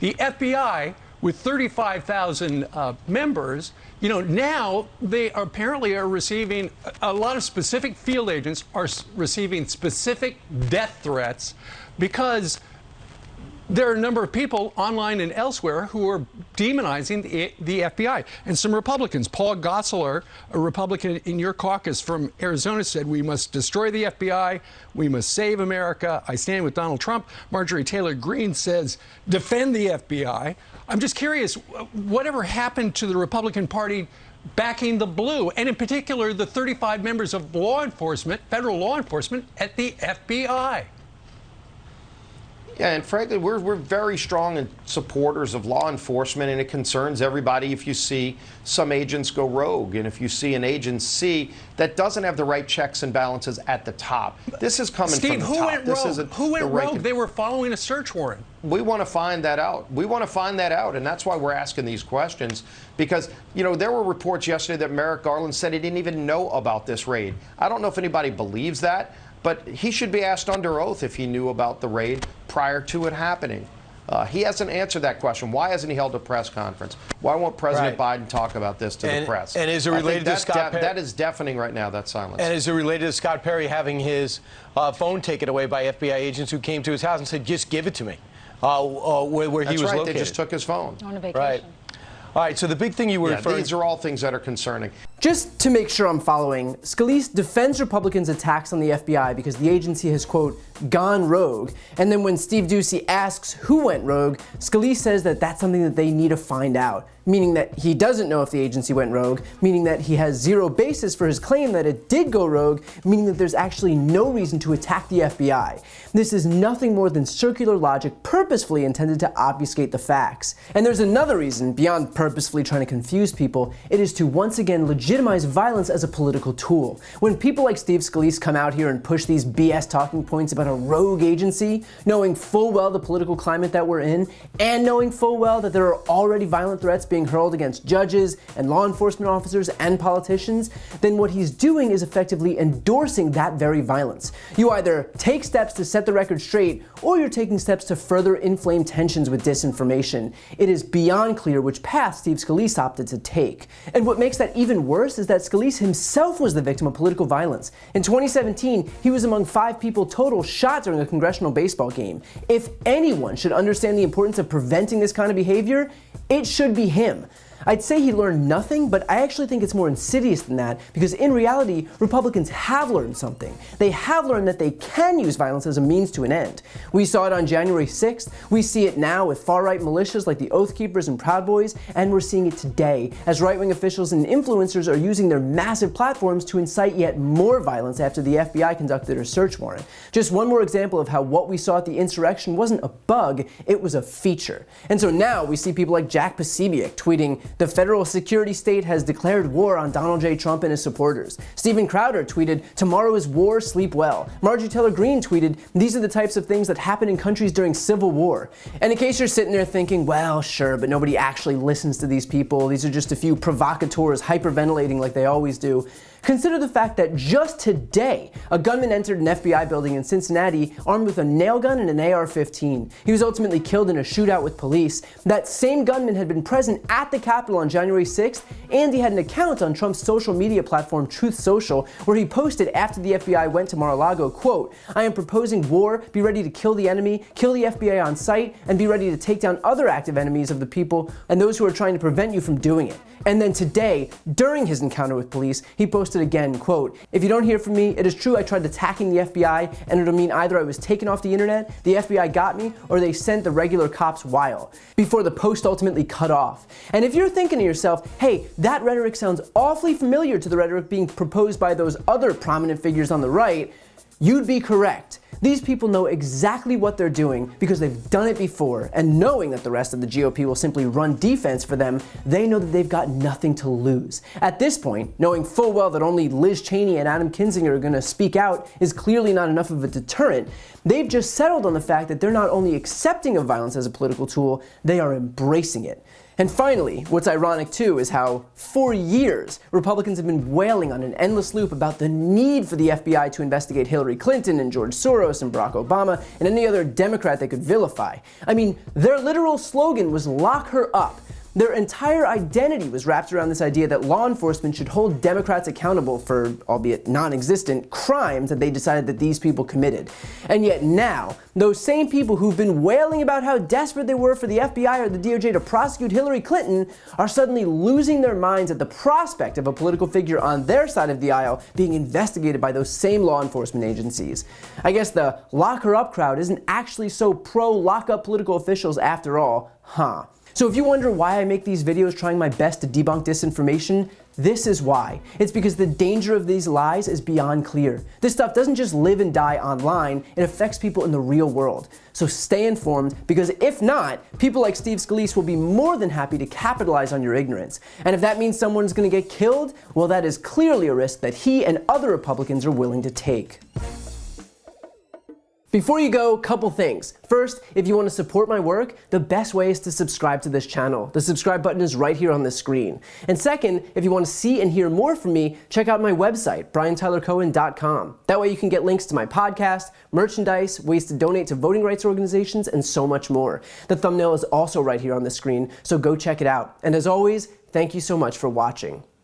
The FBI, with 35,000 members, now they apparently are receiving a lot of specific field agents are receiving specific death threats because there are a number of people online and elsewhere who are demonizing the FBI. And some Republicans, Paul Gosseler, a Republican in your caucus from Arizona, said we must destroy the FBI, we must save America, I stand with Donald Trump. Marjorie Taylor Greene says defend the FBI. I'm just curious, whatever happened to the Republican Party backing the blue, and in particular the 35 members of law enforcement, federal law enforcement at the FBI? Yeah, and frankly, we're very strong supporters of law enforcement, and it concerns everybody if you see some agents go rogue, and if you see an agency that doesn't have the right checks and balances at the top. This is coming from the top. Who went rogue? They were following a search warrant. We want to find that out. We want to find that out, and that's why we're asking these questions, because, there were reports yesterday that Merrick Garland said he didn't even know about this raid. I don't know if anybody believes that, but he should be asked under oath if he knew about the raid prior to it happening. He hasn't answered that question. Why hasn't he held a press conference? Why won't President Biden talk about this to the press? And is it related to Scott Perry? That is deafening right now, that silence. And is it related to Scott Perry having his phone taken away by FBI agents who came to his house and said, just give it to me, where he was located? They just took his phone. On a vacation. Right. All right, so the big thing you were referring to... These are all things that are concerning. Just to make sure I'm following, Scalise defends Republicans' attacks on the FBI because the agency has, quote, gone rogue. And then when Steve Doocy asks who went rogue, Scalise says that that's something that they need to find out, meaning that he doesn't know if the agency went rogue, meaning that he has zero basis for his claim that it did go rogue, meaning that there's actually no reason to attack the FBI. This is nothing more than circular logic purposefully intended to obfuscate the facts. And there's another reason, beyond purposefully trying to confuse people, it is to once again legitimize violence as a political tool. When people like Steve Scalise come out here and push these BS talking points about a rogue agency, knowing full well the political climate that we're in, and knowing full well that there are already violent threats being hurled against judges and law enforcement officers and politicians, then what he's doing is effectively endorsing that very violence. You either take steps to set the record straight, or you're taking steps to further inflame tensions with disinformation. It is beyond clear which path Steve Scalise opted to take. And what makes that even worse is that Scalise himself was the victim of political violence. In 2017, he was among 5 people total shot during a congressional baseball game. If anyone should understand the importance of preventing this kind of behavior, it should be him. I'd say he learned nothing, but I actually think it's more insidious than that, because in reality, Republicans have learned something. They have learned that they can use violence as a means to an end. We saw it on January 6th, we see it now with far-right militias like the Oath Keepers and Proud Boys, and we're seeing it today as right-wing officials and influencers are using their massive platforms to incite yet more violence after the FBI conducted a search warrant. Just one more example of how what we saw at the insurrection wasn't a bug, it was a feature. And so now we see people like Jack Posobiec tweeting, "The federal security state has declared war on Donald J. Trump and his supporters." Steven Crowder tweeted, "Tomorrow is war, sleep well." Marjorie Taylor Greene tweeted, "These are the types of things that happen in countries during civil war." And in case you're sitting there thinking, well, sure, but nobody actually listens to these people, these are just a few provocateurs hyperventilating like they always do, consider the fact that just today, a gunman entered an FBI building in Cincinnati armed with a nail gun and an AR-15. He was ultimately killed in a shootout with police. That same gunman had been present at the Capitol on January 6th, and he had an account on Trump's social media platform Truth Social, where he posted after the FBI went to Mar-a-Lago, quote, "I am proposing war, be ready to kill the enemy, kill the FBI on sight, and be ready to take down other active enemies of the people and those who are trying to prevent you from doing it." And then today, during his encounter with police, he posted again, quote, "If you don't hear from me, it is true I tried attacking the FBI, and it'll mean either I was taken off the internet, the FBI got me, or they sent the regular cops wild," before the post ultimately cut off. And if you're thinking to yourself, hey, that rhetoric sounds awfully familiar to the rhetoric being proposed by those other prominent figures on the right, you'd be correct. These people know exactly what they're doing because they've done it before, and knowing that the rest of the GOP will simply run defense for them, they know that they've got nothing to lose. At this point, knowing full well that only Liz Cheney and Adam Kinzinger are going to speak out is clearly not enough of a deterrent, they've just settled on the fact that they're not only accepting of violence as a political tool, they are embracing it. And finally, what's ironic too is how, for years, Republicans have been wailing on an endless loop about the need for the FBI to investigate Hillary Clinton and George Soros and Barack Obama and any other Democrat they could vilify. I mean, their literal slogan was "Lock her up." Their entire identity was wrapped around this idea that law enforcement should hold Democrats accountable for, albeit non-existent, crimes that they decided that these people committed. And yet now, those same people who've been wailing about how desperate they were for the FBI or the DOJ to prosecute Hillary Clinton are suddenly losing their minds at the prospect of a political figure on their side of the aisle being investigated by those same law enforcement agencies. I guess the lock her up crowd isn't actually so pro-lock up political officials after all, huh? So if you wonder why I make these videos trying my best to debunk disinformation, this is why. It's because the danger of these lies is beyond clear. This stuff doesn't just live and die online, it affects people in the real world. So stay informed, because if not, people like Steve Scalise will be more than happy to capitalize on your ignorance. And if that means someone's gonna get killed, well, that is clearly a risk that he and other Republicans are willing to take. Before you go, couple things. First, if you want to support my work, the best way is to subscribe to this channel. The subscribe button is right here on the screen. And second, if you want to see and hear more from me, check out my website, briantylercohen.com. That way you can get links to my podcast, merchandise, ways to donate to voting rights organizations, and so much more. The thumbnail is also right here on the screen, so go check it out. And as always, thank you so much for watching.